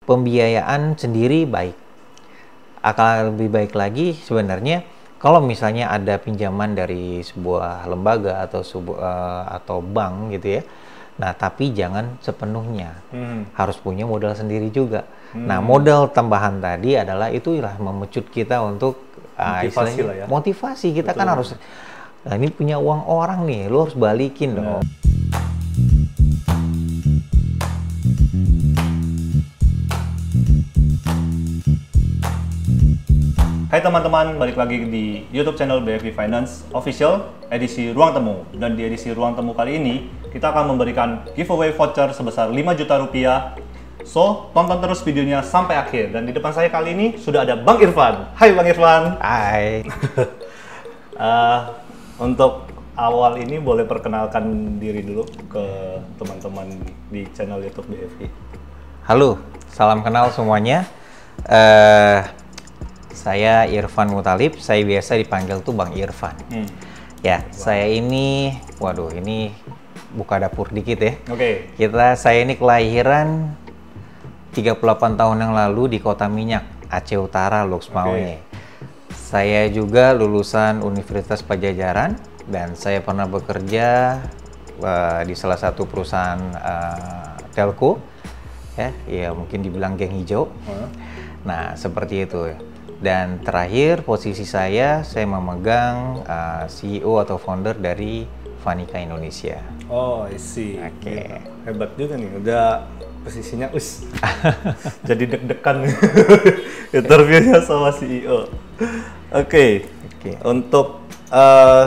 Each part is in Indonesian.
pembiayaan sendiri baik. Akan lebih baik lagi sebenarnya kalau misalnya ada pinjaman dari sebuah lembaga atau atau bank gitu ya. Nah, tapi jangan sepenuhnya. Harus punya modal sendiri juga. Nah, modal tambahan tadi adalah itulah memecut kita untuk motivasi lah ya. Motivasi kita. Betul. Kan harus, nah ini punya uang orang nih, lo harus balikin dong. Hai teman-teman, balik lagi di YouTube channel BFV Finance Official edisi Ruang Temu. Dan di edisi Ruang Temu kali ini, kita akan memberikan giveaway voucher sebesar 5 juta rupiah. So, tonton terus videonya sampai akhir. Dan di depan saya kali ini sudah ada Bang Irfan. Hai Bang Irfan. Hai. Untuk awal ini boleh perkenalkan diri dulu ke teman-teman di channel YouTube BFV. Halo, salam kenal semuanya. Saya Irfan Muthalib, saya biasa dipanggil tuh Bang Irfan. Ya, saya ini, waduh ini buka dapur dikit ya. Oke. Saya ini kelahiran 38 tahun yang lalu di Kota Minyak, Aceh Utara, Loksmawe. Saya juga lulusan Universitas Padjadjaran dan saya pernah bekerja di salah satu perusahaan telco, ya mungkin dibilang geng hijau. Nah, seperti itu. Dan terakhir posisi saya memegang CEO atau founder dari Vanika Indonesia. Oh, I see. Oke. Hebat juga nih, udah posisinya jadi deg-degan interviewnya sama CEO. Oke. Untuk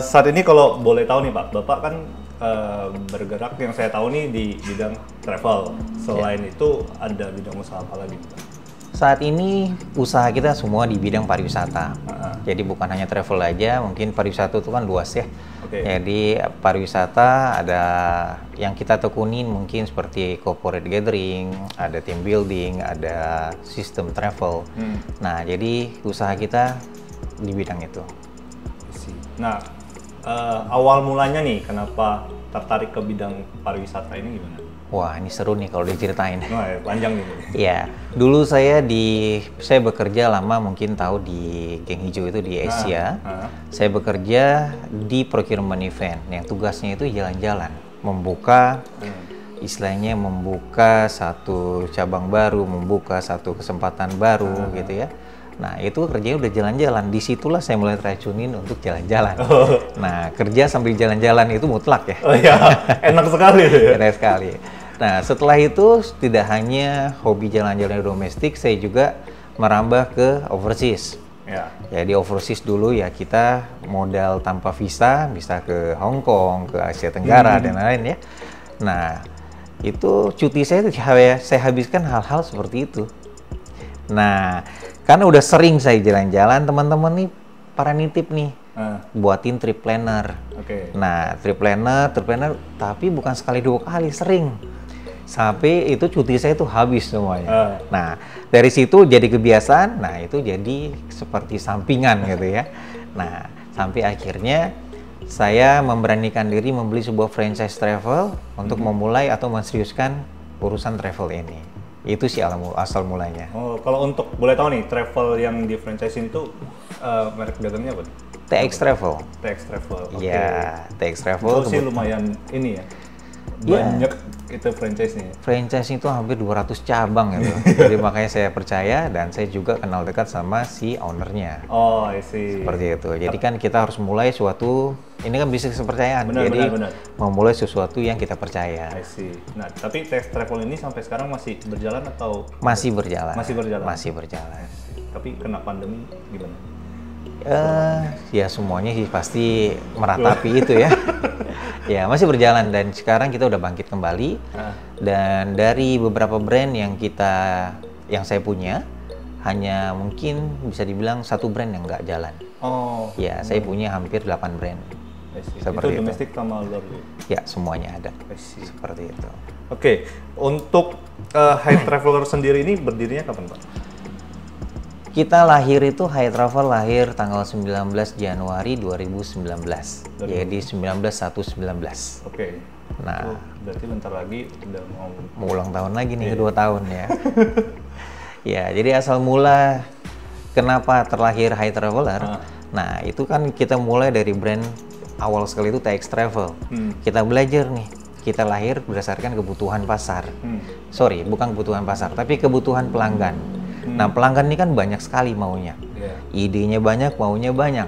saat ini kalau boleh tahu nih Pak, Bapak kan bergerak yang saya tahu nih di bidang travel. Selain itu ada bidang usaha apa lagi Pak? Saat ini usaha kita semua di bidang pariwisata. Jadi bukan hanya travel aja, mungkin pariwisata itu kan luas ya. Jadi pariwisata ada yang kita tekunin mungkin seperti corporate gathering, ada team building, ada sistem travel. Nah, jadi usaha kita di bidang itu. Nah, awal mulanya nih kenapa tertarik ke bidang pariwisata ini gimana? Wah, ini seru nih kalau diceritain. Oh, ya, panjang nih. Iya, dulu saya bekerja lama, mungkin tahu di geng hijau itu di Asia. Saya bekerja di procurement event yang tugasnya itu jalan-jalan, membuka istilahnya membuka satu cabang baru, membuka satu kesempatan baru gitu ya. Nah, itu kerjanya udah jalan-jalan. Disitulah saya mulai teracunin untuk jalan-jalan. Nah, kerja sambil jalan-jalan itu mutlak ya. Oh iya, enak sekali. Enak sekali. Nah, setelah itu tidak hanya hobi jalan-jalan domestik, saya juga merambah ke overseas. Jadi overseas dulu ya kita modal tanpa visa, bisa ke Hong Kong, ke Asia Tenggara dan lain-lain ya. Nah, itu cuti saya habiskan hal-hal seperti itu. Nah, karena udah sering saya jalan-jalan, teman-teman nih para nitip nih buatin trip planner. Nah, trip planner, tapi bukan sekali dua kali, sering. Sampai itu cuti saya tuh habis semuanya. Nah, dari situ jadi kebiasaan. Nah, itu jadi seperti sampingan gitu ya. Nah, sampai akhirnya saya memberanikan diri membeli sebuah franchise travel untuk memulai atau menseriuskan urusan travel ini. Itu sih asal mulanya. Oh, kalau untuk boleh tahu nih, travel yang di franchise itu merek dagangnya apa? TX Travel. TX Travel. Iya, TX Travel. Itu sih lumayan ini ya. Banyak itu franchise-nya. Franchise itu hampir 200 cabang gitu. Jadi makanya saya percaya dan saya juga kenal dekat sama si ownernya. Oh, I see. Seperti itu. Jadi kan kita harus mulai suatu, ini kan bisnis kepercayaan. Jadi memulai sesuatu yang kita percaya. I see. Nah, tapi TX Travel ini sampai sekarang masih berjalan atau? Masih berjalan. Masih berjalan. Masih berjalan. Tapi kena pandemi gimana? Ya semuanya sih pasti meratapi itu ya. Ya masih berjalan dan sekarang kita udah bangkit kembali. Dan dari beberapa brand yang saya punya, hanya mungkin bisa dibilang satu brand yang nggak jalan. Oh. Ya, saya punya hampir 8 brand. Seperti itu domestik sama luar? Ya, semuanya ada. Seperti itu. Oke, untuk High Traveler sendiri ini berdirinya kapan Pak? Kita lahir itu High Travel lahir tanggal 19 Januari 2019. Jadi 1919. Oke. Nah, berarti bentar lagi udah mau ulang tahun lagi nih, 2 tahun ya. Ya, jadi asal mula kenapa terlahir Hi Traveler? Nah, itu kan kita mulai dari brand awal sekali itu TX Travel. Kita belajar nih, kita lahir berdasarkan kebutuhan pasar. Sorry, bukan kebutuhan pasar, tapi kebutuhan pelanggan. Nah, pelanggan ini kan banyak sekali maunya. Idenya banyak, maunya banyak.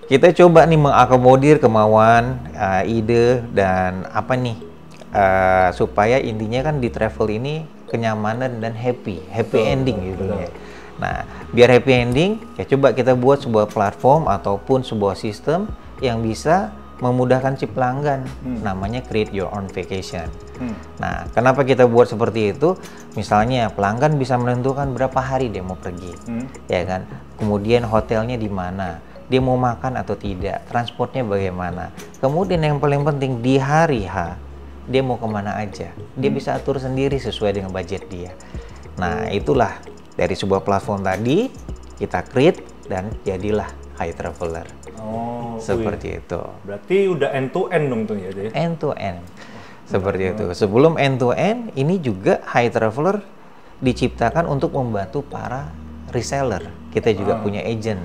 Kita coba nih mengakomodir kemauan, ide, dan apa nih, supaya intinya kan di travel ini kenyamanan dan happy ending gitu ya. Nah, biar happy ending, ya coba kita buat sebuah platform ataupun sebuah sistem yang bisa memudahkan si pelanggan, namanya create your own vacation. Nah, kenapa kita buat seperti itu? Misalnya pelanggan bisa menentukan berapa hari dia mau pergi, ya kan? Kemudian hotelnya di mana, dia mau makan atau tidak, transportnya bagaimana. Kemudian yang paling penting di hari H, dia mau kemana aja, dia bisa atur sendiri sesuai dengan budget dia. Nah, itulah dari sebuah platform tadi kita create dan jadilah Hi Traveler. Seperti itu. Berarti udah end to end dong tuh ya? End to end. Seperti itu. Sebelum end to end, ini juga Hi Traveler diciptakan untuk membantu para reseller. Kita juga punya agent.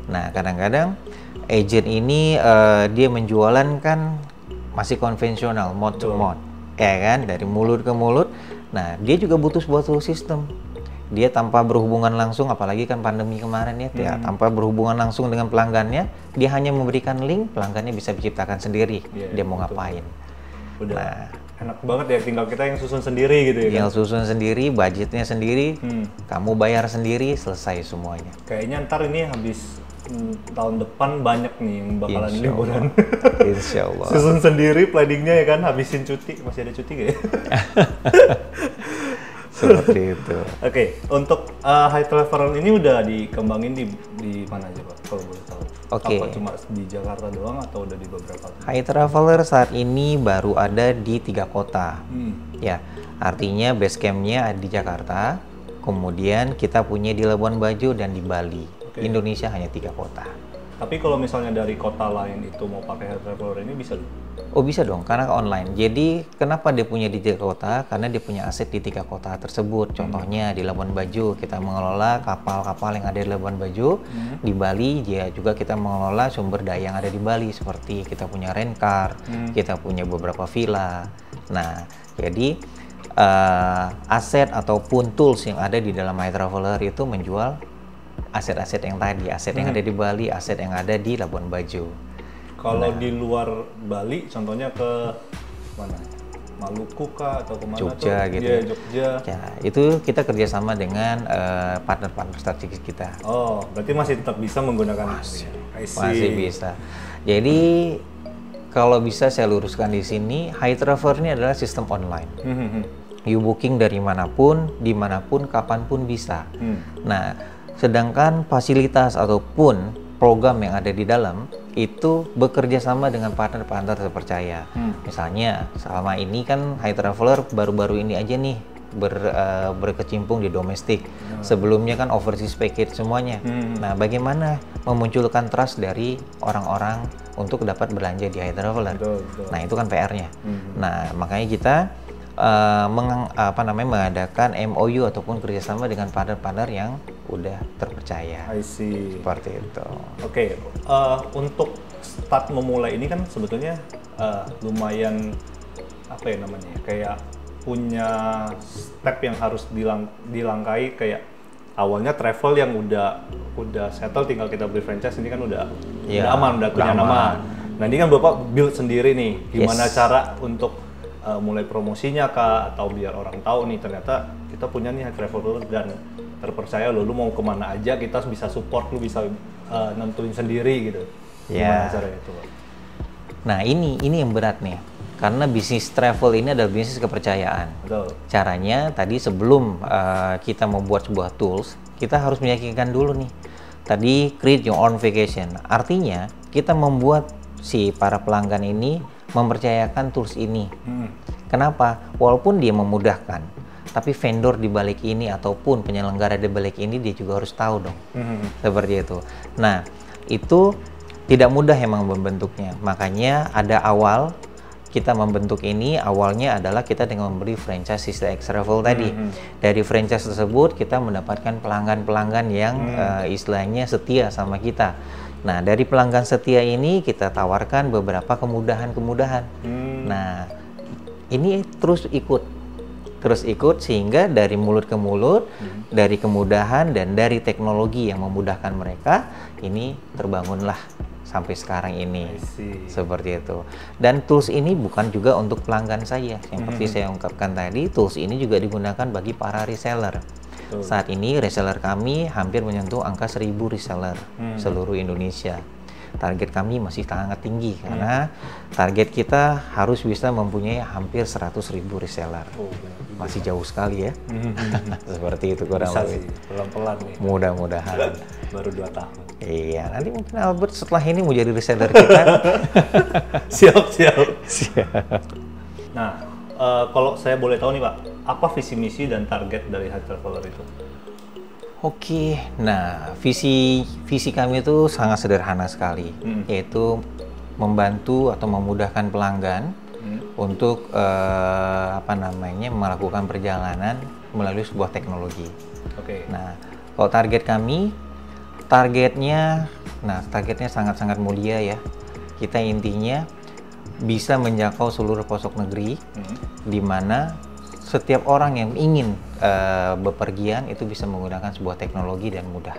Nah, kadang-kadang agent ini dia menjualan kan masih konvensional, mode to mode, ya kan, dari mulut ke mulut. Nah, dia juga butuh sebuah sistem. Dia tanpa berhubungan langsung, apalagi kan pandemi kemarin ya, tanpa berhubungan langsung dengan pelanggannya, dia hanya memberikan link, pelanggannya bisa menciptakan sendiri, dia mau ngapain. Udah enak banget ya, tinggal kita yang susun sendiri gitu ya. Tinggal susun sendiri, budgetnya sendiri, kamu bayar sendiri, selesai semuanya. Kayaknya ntar ini habis tahun depan banyak nih yang bakalan liburan. Insya Allah. Susun sendiri planningnya ya kan, habisin cuti, masih ada cuti kayak. Seperti itu. Oke, untuk Hi Traveler ini udah dikembangin di mana aja Pak, kalau boleh tahu? Apa cuma di Jakarta doang atau udah di beberapa? Hi Traveler saat ini baru ada di 3 kota. Ya, artinya base camp-nya ada di Jakarta, kemudian kita punya di Labuan Bajo dan di Bali. Indonesia hanya 3 kota. Tapi kalau misalnya dari kota lain itu mau pakai Hi Traveler ini bisa? Oh bisa dong, karena online. Jadi kenapa dia punya di 3 kota? Karena dia punya aset di 3 kota tersebut. Contohnya di Labuan Bajo kita mengelola kapal-kapal yang ada di Labuan Bajo. Di Bali ya juga kita mengelola sumber daya yang ada di Bali, seperti kita punya rent car, kita punya beberapa villa. Nah, jadi aset ataupun tools yang ada di dalam Hi Traveler itu menjual aset-aset yang tadi, aset yang ada di Bali, aset yang ada di Labuan Bajo. Kalau di luar Bali, contohnya ke mana? Maluku kah atau kemana? Jogja tuh? gitu. Ya, Jogja. Ya, itu kita kerjasama dengan partner-partner strategis kita. Oh, berarti masih tetap bisa menggunakan masih bisa. Jadi kalau bisa saya luruskan di sini, Hi Traveler ini adalah sistem online. You booking dari manapun, dimanapun, kapanpun bisa. Nah, sedangkan fasilitas ataupun program yang ada di dalam itu bekerja sama dengan partner-partner terpercaya. Misalnya selama ini kan Hi Traveler baru-baru ini aja nih berkecimpung di domestik. Sebelumnya kan overseas package semuanya. Nah, bagaimana memunculkan trust dari orang-orang untuk dapat belanja di Hi Traveler? Nah, itu kan PR-nya. Nah, makanya kita mengadakan MOU ataupun kerjasama dengan partner-partner yang udah terpercaya. I see. Seperti itu. Oke, untuk start memulai ini kan sebetulnya lumayan apa ya namanya, kayak punya step yang harus dilangkai. Kayak awalnya travel yang udah settle, tinggal kita beli franchise, ini kan udah aman, udah punya nama. Nah, ini kan Bapak build sendiri nih, gimana cara untuk mulai promosinya kah, atau biar orang tahu nih ternyata kita punya nih Hi Traveler dan terpercaya lo, lu mau kemana aja kita bisa support, lu bisa nentuin sendiri gitu. Gimana caranya itu, Pak? Nah, ini yang berat nih, karena bisnis travel ini adalah bisnis kepercayaan. Betul. Caranya tadi sebelum kita membuat sebuah tools, kita harus meyakinkan dulu nih. Tadi create your own vacation, artinya kita membuat si para pelanggan ini mempercayakan tools ini. Kenapa? Walaupun dia memudahkan, tapi vendor di balik ini ataupun penyelenggara di balik ini dia juga harus tahu dong. Seperti itu. Nah, itu tidak mudah emang membentuknya. Makanya ada awal kita membentuk ini awalnya adalah kita dengan memberi franchise Sister X Travel tadi. Dari franchise tersebut kita mendapatkan pelanggan-pelanggan yang istilahnya setia sama kita. Nah, dari pelanggan setia ini kita tawarkan beberapa kemudahan-kemudahan. Nah, ini terus ikut sehingga dari mulut ke mulut, dari kemudahan dan dari teknologi yang memudahkan mereka, ini terbangunlah sampai sekarang ini. Seperti itu. Dan tools ini bukan juga untuk pelanggan saya. Yang seperti saya ungkapkan tadi, tools ini juga digunakan bagi para reseller. Saat ini reseller kami hampir menyentuh angka 1.000 reseller seluruh Indonesia. Target kami masih sangat tinggi karena target kita harus bisa mempunyai hampir 100.000 reseller. Masih jauh sekali ya. Seperti itu kurang lebih. Pelan-pelan nih. Mudah-mudahan. Baru 2 tahun. Iya, nanti mungkin Albert setelah ini mau jadi reseller kita. Siap. Nah, kalau saya boleh tahu nih Pak, apa visi misi dan target dari High Traveler itu? Oke, nah visi kami itu sangat sederhana sekali, yaitu membantu atau memudahkan pelanggan untuk melakukan perjalanan melalui sebuah teknologi. Nah, kalau target kami, targetnya sangat-sangat mulia ya. Kita intinya bisa menjangkau seluruh pelosok negeri, di mana setiap orang yang ingin bepergian itu bisa menggunakan sebuah teknologi dan mudah.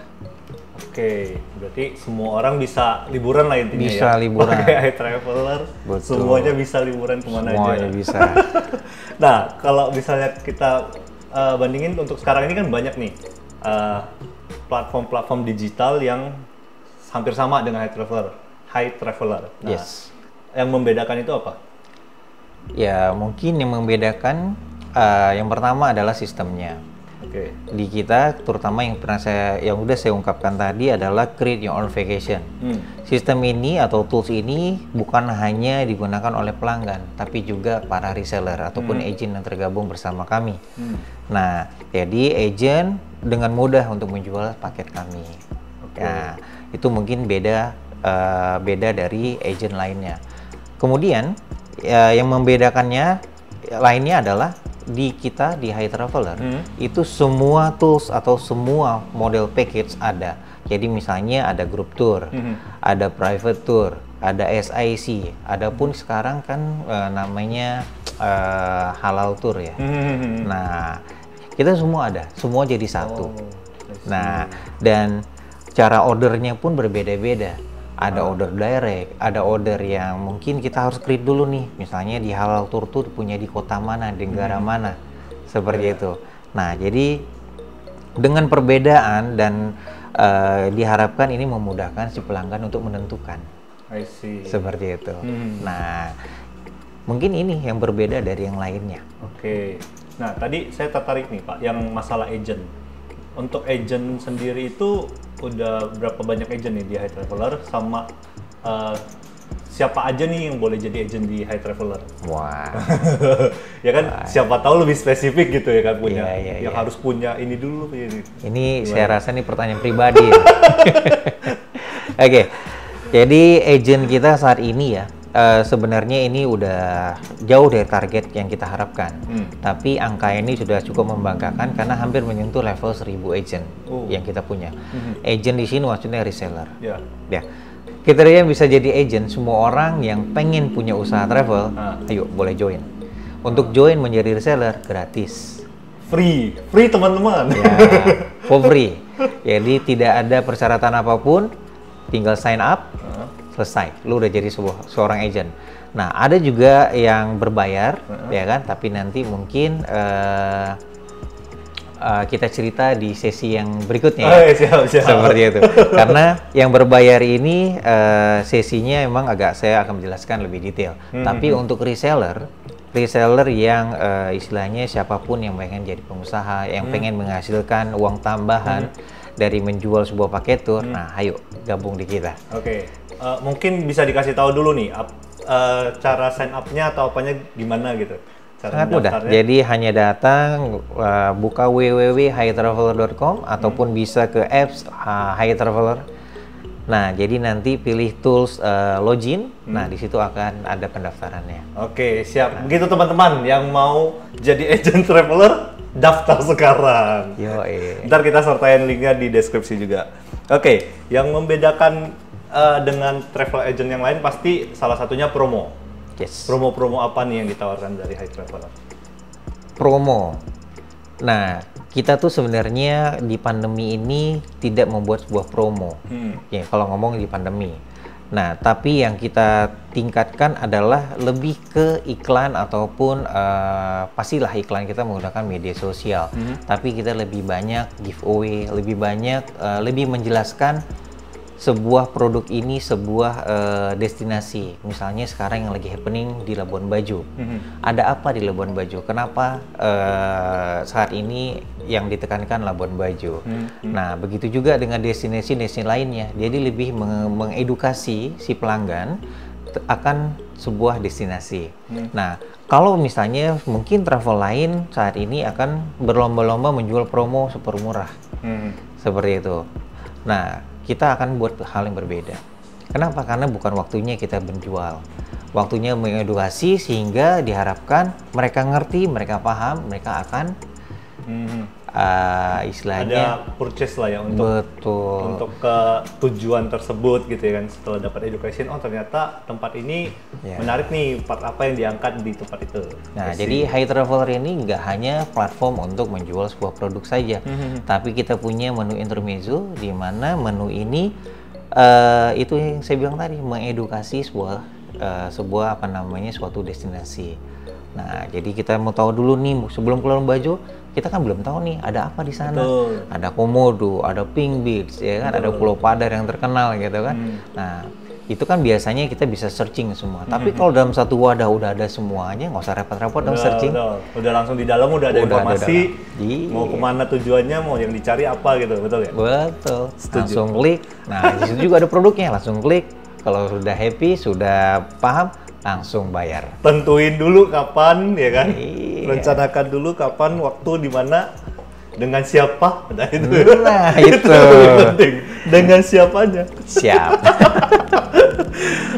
Berarti semua orang bisa liburan lah intinya bisa ya? Liburan. Pakai High Traveler, semuanya bisa liburan kemana aja. Semuanya bisa. Nah, kalau misalnya kita bandingin untuk sekarang ini kan banyak nih platform-platform digital yang hampir sama dengan High Traveler. Nah, yang membedakan itu apa? Ya, mungkin yang membedakan yang pertama adalah sistemnya. Di kita, terutama yang udah saya ungkapkan tadi adalah create your own vacation. Sistem ini atau tools ini bukan hanya digunakan oleh pelanggan, tapi juga para reseller ataupun agent yang tergabung bersama kami. Nah, jadi agent dengan mudah untuk menjual paket kami. Nah, itu mungkin beda dari agent lainnya. Kemudian yang membedakannya lainnya adalah di High Traveler itu semua tools atau semua model package ada. Jadi misalnya ada group tour, ada private tour, ada SIC, ada pun sekarang kan namanya halal tour ya. Nah, kita semua ada, semua jadi satu. Nah, dan cara ordernya pun berbeda-beda. Ada order direct, ada order yang mungkin kita harus create dulu nih. Misalnya di halal tour tuh punya di kota mana, di negara mana, seperti itu. Nah, jadi dengan perbedaan dan diharapkan ini memudahkan si pelanggan untuk menentukan. Seperti itu. Nah, mungkin ini yang berbeda dari yang lainnya. Nah, tadi saya tertarik nih Pak, yang masalah agent. Untuk agent sendiri itu udah berapa banyak agent nih di High Traveler, sama siapa aja nih yang boleh jadi agent di High Traveler? Ya kan, siapa tahu lebih spesifik gitu ya kan punya, yang harus punya ini dulu. Ini saya rasa nih pertanyaan pribadi ya. Jadi agent kita saat ini ya, sebenarnya ini udah jauh dari target yang kita harapkan. Tapi angka ini sudah cukup membanggakan karena hampir menyentuh level 1.000 agent yang kita punya. Agent di sini maksudnya reseller. Ya. Kriteria yang bisa jadi agent, semua orang yang pengen punya usaha travel, ayo boleh join. Untuk join menjadi reseller gratis. Free teman-teman. Ya, for free. Jadi tidak ada persyaratan apapun, tinggal sign up. Selesai, lu udah jadi seorang agent. Nah, ada juga yang berbayar, ya kan? Tapi nanti mungkin kita cerita di sesi yang berikutnya. Siap. Seperti itu. Karena yang berbayar ini sesinya emang saya akan menjelaskan lebih detail. Tapi untuk reseller yang istilahnya siapapun yang pengen jadi pengusaha, yang pengen menghasilkan uang tambahan dari menjual sebuah paket tour, nah ayo gabung di kita. Mungkin bisa dikasih tahu dulu nih cara sign up-nya atau apanya gimana gitu. Sangat mudah. Jadi hanya datang buka www.hightraveler.com ataupun bisa ke apps High Traveler. Nah, jadi nanti pilih tools login. Nah, di situ akan ada pendaftarannya. Oke, siap. Begitu teman-teman yang mau jadi agent traveler, daftar sekarang. Ntar kita sertain linknya di deskripsi juga. Oke, yang membedakan dengan travel agent yang lain pasti salah satunya promo. Yes. Promo-promo apa nih yang ditawarkan dari Hi Traveler? Promo. Nah, kita tuh sebenarnya di pandemi ini tidak membuat sebuah promo. Ya, kalau ngomong di pandemi. Nah, tapi yang kita tingkatkan adalah lebih ke iklan ataupun pastilah iklan kita menggunakan media sosial. Tapi kita lebih banyak giveaway, lebih banyak lebih menjelaskan sebuah produk ini, sebuah destinasi. Misalnya sekarang yang lagi happening di Labuan Bajo. Ada apa di Labuan Bajo? Kenapa saat ini yang ditekankan Labuan Bajo? Nah, begitu juga dengan destinasi-destinasi lainnya. Jadi lebih mengedukasi si pelanggan akan sebuah destinasi. Nah, kalau misalnya mungkin travel lain saat ini akan berlomba-lomba menjual promo super murah. Seperti itu. Nah, kita akan buat hal yang berbeda. Kenapa? Karena bukan waktunya kita menjual. Waktunya mengedukasi sehingga diharapkan mereka ngerti, mereka paham, mereka akan istilahnya ada purchase lah ya untuk ke tujuan tersebut gitu ya kan. Setelah dapat education, oh ternyata tempat ini menarik nih, part apa yang diangkat di tempat itu. Nah, jadi Hi Traveler ini nggak hanya platform untuk menjual sebuah produk saja, tapi kita punya menu intermezzo di mana menu ini itu yang saya bilang tadi, mengedukasi sebuah apa namanya, suatu destinasi. Nah, jadi kita mau tahu dulu nih sebelum ke Labuan Bajo, kita kan belum tahu nih ada apa di sana. Ada Komodo, ada Pink Beach, ya kan, ada Pulau Padar yang terkenal gitu kan. Nah, itu kan biasanya kita bisa searching semua. Tapi kalau dalam satu wadah udah ada semuanya, nggak usah repot-repot dong searching. Udah langsung di dalam udah ada informasi. Mau kemana tujuannya, mau yang dicari apa gitu, betul ya? Betul. Langsung klik. Nah, di situ juga ada produknya, langsung klik. Kalau sudah happy, sudah paham, langsung bayar. Tentuin dulu kapan, ya kan? Rencanakan dulu kapan, waktu, di mana, dengan siapa. Nah, itu lebih penting. Dengan siapanya. Siap.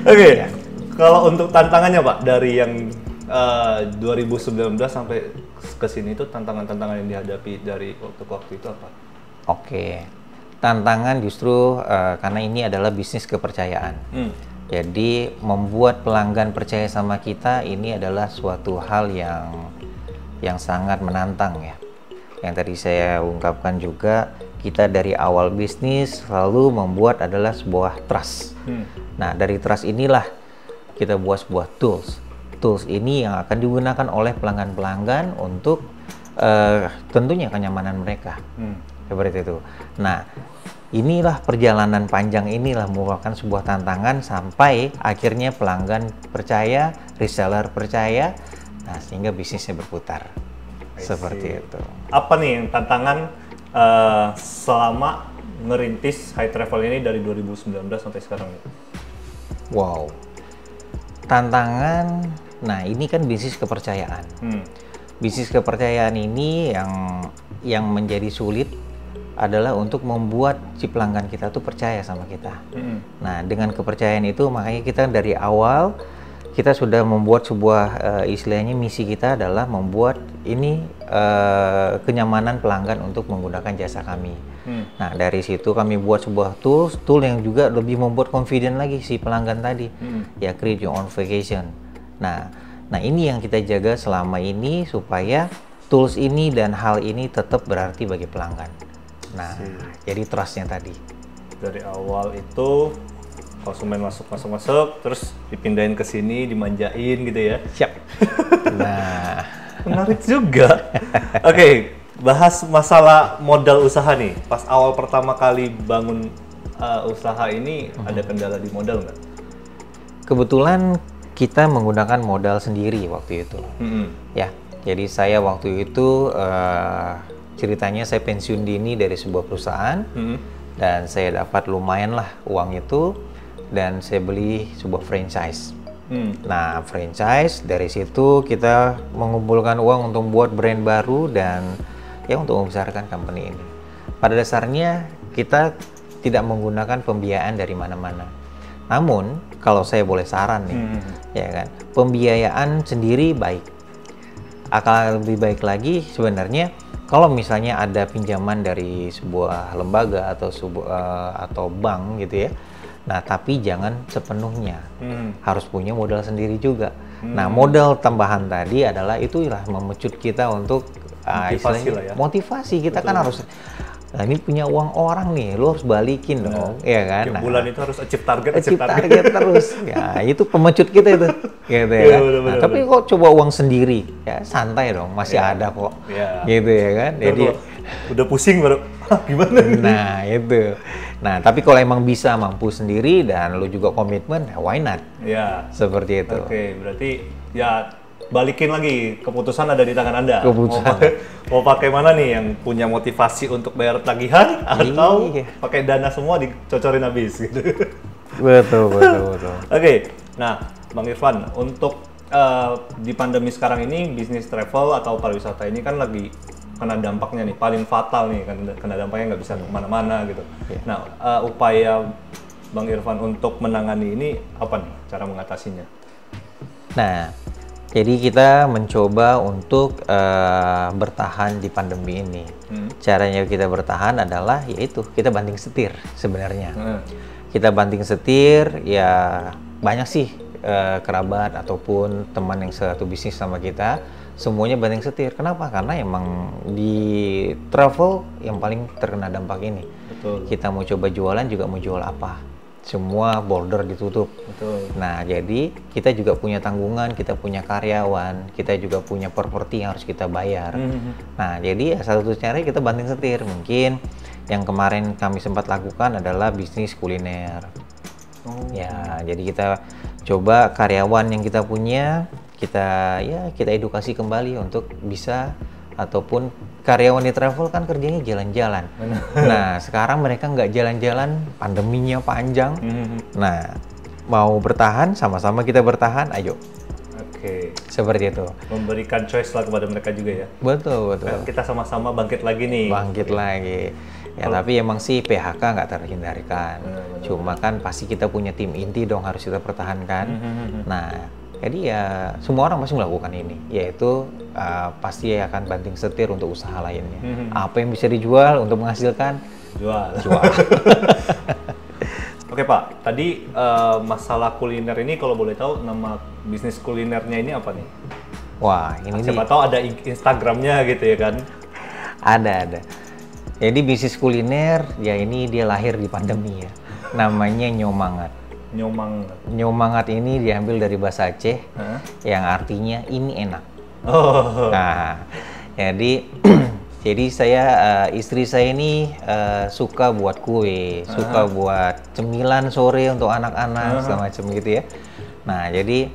Oke. Kalau untuk tantangannya Pak, dari yang 2019 sampai ke sini itu tantangan-tantangan yang dihadapi dari waktu ke waktu itu apa? Oke. Tantangan justru karena ini adalah bisnis kepercayaan. Jadi membuat pelanggan percaya sama kita ini adalah suatu hal yang sangat menantang ya. Yang tadi saya ungkapkan juga, kita dari awal bisnis selalu membuat adalah sebuah trust. Nah, dari trust inilah kita buat sebuah tools. Tools ini yang akan digunakan oleh pelanggan-pelanggan untuk tentunya kenyamanan mereka. Seperti itu. Nah, inilah perjalanan panjang, inilah merupakan sebuah tantangan sampai akhirnya pelanggan percaya, reseller percaya, nah sehingga bisnisnya berputar. Seperti itu. Apa nih yang tantangan selama ngerintis Hi Travel ini dari 2019 sampai sekarang? Wow. Tantangan, nah ini kan bisnis kepercayaan. Bisnis kepercayaan ini yang menjadi sulit adalah untuk membuat si pelanggan kita tuh percaya sama kita. Nah, dengan kepercayaan itu makanya kita dari awal kita sudah membuat sebuah istilahnya misi kita adalah membuat ini kenyamanan pelanggan untuk menggunakan jasa kami. Nah, dari situ kami buat sebuah tool yang juga lebih membuat confident lagi si pelanggan tadi. Ya, create your own vacation. Nah, ini yang kita jaga selama ini supaya tools ini dan hal ini tetap berarti bagi pelanggan. Nah, jadi trust-nya tadi. Dari awal itu konsumen masuk, terus dipindahin ke sini, dimanjain gitu ya. Siap. Nah, menarik juga. Oke, bahas masalah modal usaha nih. Pas awal pertama kali bangun usaha ini, ada kendala di modal nggak? Kebetulan kita menggunakan modal sendiri waktu itu. Ya, jadi saya waktu itu ceritanya saya pensiun dini dari sebuah perusahaan dan saya dapat lumayan lah uang itu dan saya beli sebuah franchise. Nah, franchise dari situ kita mengumpulkan uang untuk buat brand baru dan ya untuk membesarkan company ini. Pada dasarnya kita tidak menggunakan pembiayaan dari mana-mana. Namun kalau saya boleh saran nih, ya kan, pembiayaan sendiri baik. Akan lebih baik lagi sebenarnya kalau misalnya ada pinjaman dari sebuah lembaga atau atau bank gitu ya. Nah, tapi jangan sepenuhnya. Harus punya modal sendiri juga. Nah, modal tambahan tadi adalah itulah memecut kita untuk motivasi lah ya. Motivasi kita. Betul. Kan harus, nah ini punya uang orang nih, lo harus balikin dong, ya kan? Nah, bulan itu harus achieve target terus. Ya, itu pemecut kita itu, gitu ya. Nah, tapi kok coba uang sendiri, ya santai dong, masih ada kok, gitu ya kan? Jadi udah pusing baru, gimana? Nah itu. Nah, tapi kalau emang bisa mampu sendiri dan lo juga komitmen, why not? Ya. Seperti itu. Oke, berarti ya balikin lagi, keputusan ada di tangan Anda. Keputusan. Mau pakai mana nih, yang punya motivasi untuk bayar tagihan atau pakai dana semua dicocorin habis gitu. Betul. Oke, nah Bang Irfan, untuk di pandemi sekarang ini bisnis travel atau pariwisata ini kan lagi kena dampaknya nih, paling fatal nih, kan kena dampaknya nggak bisa kemana-mana gitu. Nah, upaya Bang Irfan untuk menangani ini apa nih, cara mengatasinya? Nah, jadi kita mencoba untuk bertahan di pandemi ini. Caranya kita bertahan adalah yaitu kita banting setir sebenarnya. Kita banting setir, ya banyak sih kerabat ataupun teman yang satu bisnis sama kita, semuanya banting setir. Kenapa? Karena emang di travel yang paling terkena dampak ini. Betul. Kita mau coba jualan juga mau jual apa? Semua border ditutup. Betul. Nah, jadi kita juga punya tanggungan, kita punya karyawan, kita juga punya properti yang harus kita bayar. Nah, jadi satu cara kita banting setir. Mungkin yang kemarin kami sempat lakukan adalah bisnis kuliner. Ya, jadi kita coba karyawan yang kita punya, kita edukasi kembali untuk bisa, ataupun karyawan di travel kan kerjanya jalan-jalan. Nah, sekarang mereka nggak jalan-jalan, pandeminya panjang. Nah, mau bertahan, sama-sama kita bertahan, ayo. Oke. Seperti itu. Memberikan choice lah kepada mereka juga ya. Betul. Kita sama-sama bangkit lagi nih. Bangkit lagi. Ya, tapi emang sih PHK nggak terhindarkan. Cuma kan pasti kita punya tim inti dong, harus kita pertahankan. Nah, jadi ya semua orang masih melakukan ini, yaitu pasti akan banting setir untuk usaha lainnya. Apa yang bisa dijual untuk menghasilkan, jual. Oke Pak, tadi masalah kuliner ini kalau boleh tahu nama bisnis kulinernya ini apa nih? Wah, ini siapa tahu ada Instagramnya gitu ya kan? Ada. Jadi bisnis kuliner ya ini dia lahir di pandemi ya. Namanya Nyomangat. Nyomangat ini diambil dari bahasa Aceh, yang artinya ini enak. Nah, jadi saya istri saya ini suka buat kue, suka buat cemilan sore untuk anak-anak semacam gitu ya. Nah, jadi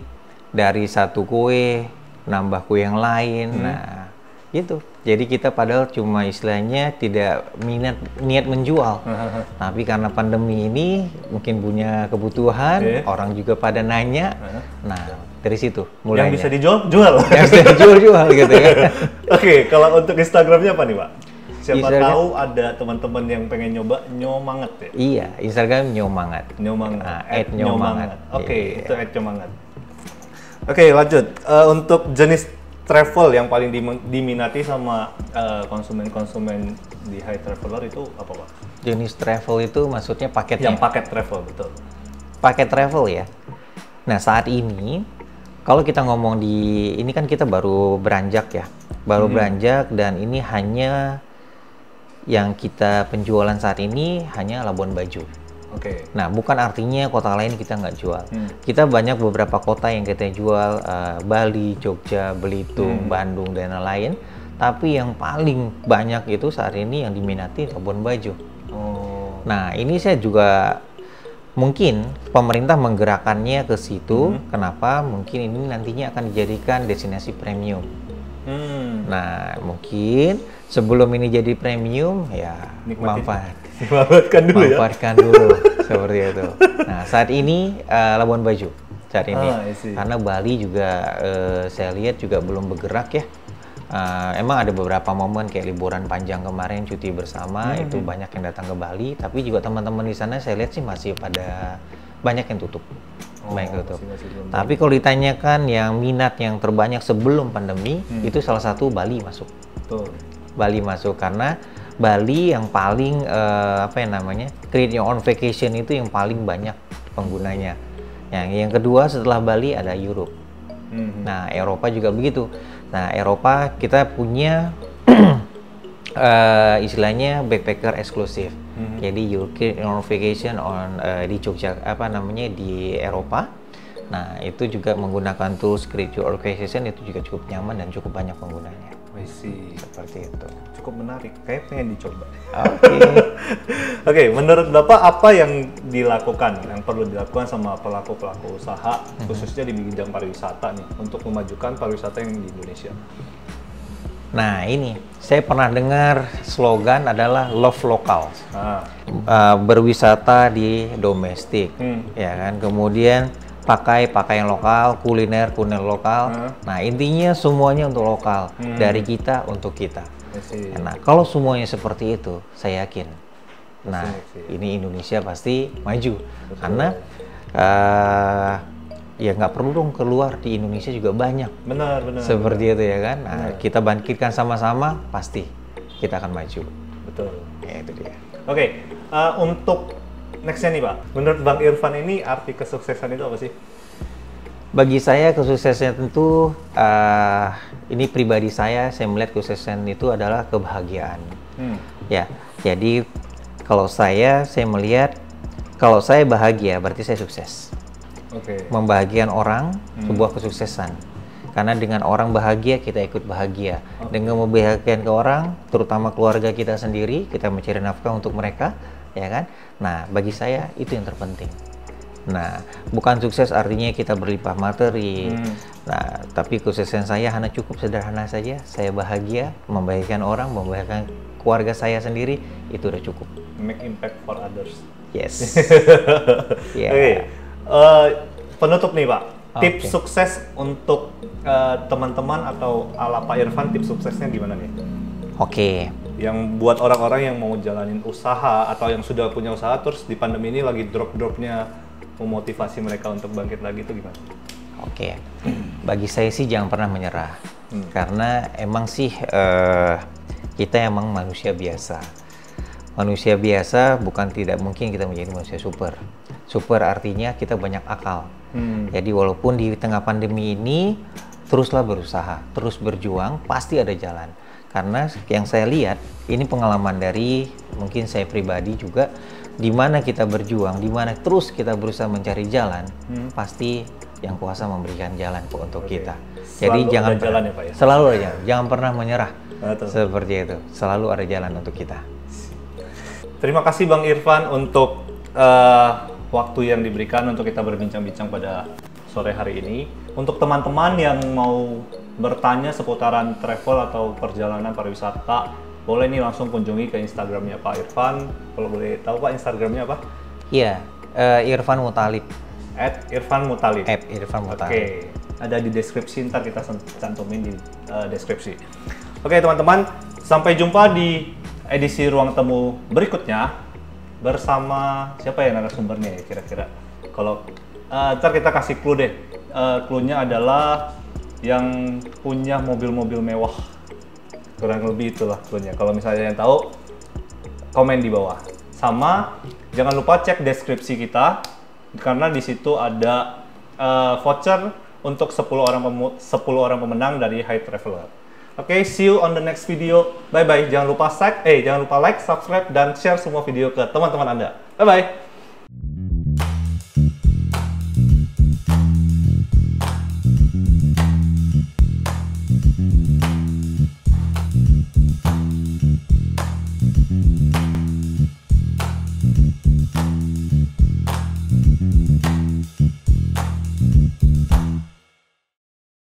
dari satu kue nambah kue yang lain. Nah, gitu. Jadi kita padahal cuma istilahnya tidak niat menjual, tapi karena pandemi ini mungkin punya kebutuhan, orang juga pada nanya, nah dari situ mulainya. Yang bisa dijual, jual. Yang bisa dijual, jual gitu ya. Oke, kalau untuk Instagramnya apa nih Pak? Siapa tahu ada teman-teman yang pengen nyoba Nyomangat ya? Iya, Instagram Nyomangat. Nah, @Nyomangat. Oke, itu @Nyomangat. Oke, lanjut. Untuk jenis travel yang paling diminati sama konsumen-konsumen di High Traveler itu apa Pak? Jenis travel itu maksudnya paketnya? Yang paket travel, betul. Paket travel ya? Nah, saat ini kalau kita ngomong ini kan kita baru beranjak ya, beranjak, dan ini hanya yang kita penjualan saat ini hanya Labuan Bajo. Nah, bukan artinya kota lain kita nggak jual. Kita banyak beberapa kota yang kita jual, Bali, Jogja, Belitung, Bandung, dan lain-lain. Tapi yang paling banyak itu saat ini yang diminati Labuan Bajo. Nah, ini saya juga mungkin pemerintah menggerakkannya ke situ. Kenapa? Mungkin ini nantinya akan dijadikan destinasi premium. Nah, mungkin sebelum ini jadi premium, ya manfaatkan dulu seperti itu. Nah, saat ini Labuan Bajo saat ini, karena Bali juga saya lihat juga belum bergerak ya. Emang ada beberapa momen kayak liburan panjang kemarin, cuti bersama, itu banyak yang datang ke Bali. Tapi juga teman-teman di sana saya lihat sih masih pada banyak yang tutup. Masih tapi kalau ditanyakan yang minat yang terbanyak sebelum pandemi, itu salah satu Bali masuk. Betul. Bali masuk karena Bali yang paling create your own vacation itu yang paling banyak penggunanya. Yang kedua setelah Bali ada Europe. Nah, Eropa juga begitu. Nah, Eropa kita punya istilahnya backpacker eksklusif. Jadi you create your own vacation di Jogja di Eropa. Nah, itu juga menggunakan tools create your own vacation, itu juga cukup nyaman dan cukup banyak penggunanya. Seperti itu. Cukup menarik, kayak pengen dicoba. Oke. Oke, menurut Bapak apa yang dilakukan, yang perlu dilakukan sama pelaku-pelaku usaha, khususnya di bidang pariwisata nih, untuk memajukan pariwisata yang di Indonesia? Nah, ini saya pernah dengar slogan adalah love local. Berwisata di domestik, ya kan. Kemudian pakai pakaian lokal, kuliner lokal. Nah, intinya semuanya untuk lokal, dari kita untuk kita. Nah, kalau semuanya seperti itu, saya yakin, ini Indonesia pasti maju. Karena ya nggak perlu dong keluar, di Indonesia juga banyak. Benar. Seperti itu ya kan. Nah, kita bangkitkan sama-sama, pasti kita akan maju. Betul. Ya, itu dia. Oke, untuk nextnya nih Pak, menurut Bang Irfan ini arti kesuksesan itu apa sih? Bagi saya kesuksesan tentu, ini pribadi saya melihat kesuksesan itu adalah kebahagiaan. Ya, jadi kalau saya melihat, kalau saya bahagia berarti saya sukses. Membahagiakan orang, sebuah kesuksesan. Karena dengan orang bahagia, kita ikut bahagia. Dengan membahagiakan ke orang, terutama keluarga kita sendiri, kita mencari nafkah untuk mereka, ya kan? Nah, bagi saya itu yang terpenting. Nah, bukan sukses artinya kita berlimpah materi. Nah, tapi kesuksesan saya hanya cukup sederhana saja. Saya bahagia, membahagiakan orang, membahagiakan keluarga saya sendiri, itu udah cukup. Make impact for others. Yes. Yeah. Oke. Penutup nih Pak, tips sukses untuk teman-teman atau ala Pak Irfan, tips suksesnya gimana nih? Yang buat orang-orang yang mau jalanin usaha atau yang sudah punya usaha terus di pandemi ini lagi drop-dropnya, memotivasi mereka untuk bangkit lagi itu gimana? Bagi saya sih jangan pernah menyerah. Karena emang sih kita emang manusia biasa. Manusia biasa bukan tidak mungkin kita menjadi manusia super. Super artinya kita banyak akal. Jadi walaupun di tengah pandemi ini teruslah berusaha, terus berjuang, pasti ada jalan. Karena yang saya lihat, ini pengalaman dari mungkin saya pribadi juga, di mana kita berjuang, di mana terus kita berusaha mencari jalan, pasti yang kuasa memberikan jalan untuk kita. Jadi jangan jalan ya Pak ya? Selalu ada, jangan pernah menyerah. Seperti itu, selalu ada jalan untuk kita. Terima kasih Bang Irfan untuk waktu yang diberikan untuk kita berbincang-bincang pada sore hari ini. Untuk teman-teman yang mau bertanya seputaran travel atau perjalanan pariwisata, boleh nih langsung kunjungi ke Instagramnya Pak Irfan. Kalau boleh tahu Pak, Instagramnya apa? Iya, Irfan Muthalib. @Irfan Muthalib. @Irfan Muthalib. Ada di deskripsi, ntar kita cantumin di deskripsi. Oke teman-teman, sampai jumpa di edisi Ruang Temu berikutnya bersama siapa ya narasumbernya ya kira-kira. Kalau ntar kita kasih clue deh. Clue-nya adalah yang punya mobil-mobil mewah. Kurang lebih itulah clue-nya. Kalau misalnya yang tahu, komen di bawah. Sama jangan lupa cek deskripsi kita karena di situ ada voucher untuk 10 orang pemenang dari High Traveler. Oke, see you on the next video. Bye bye. Jangan lupa like, subscribe dan share semua video ke teman-teman Anda. Bye bye.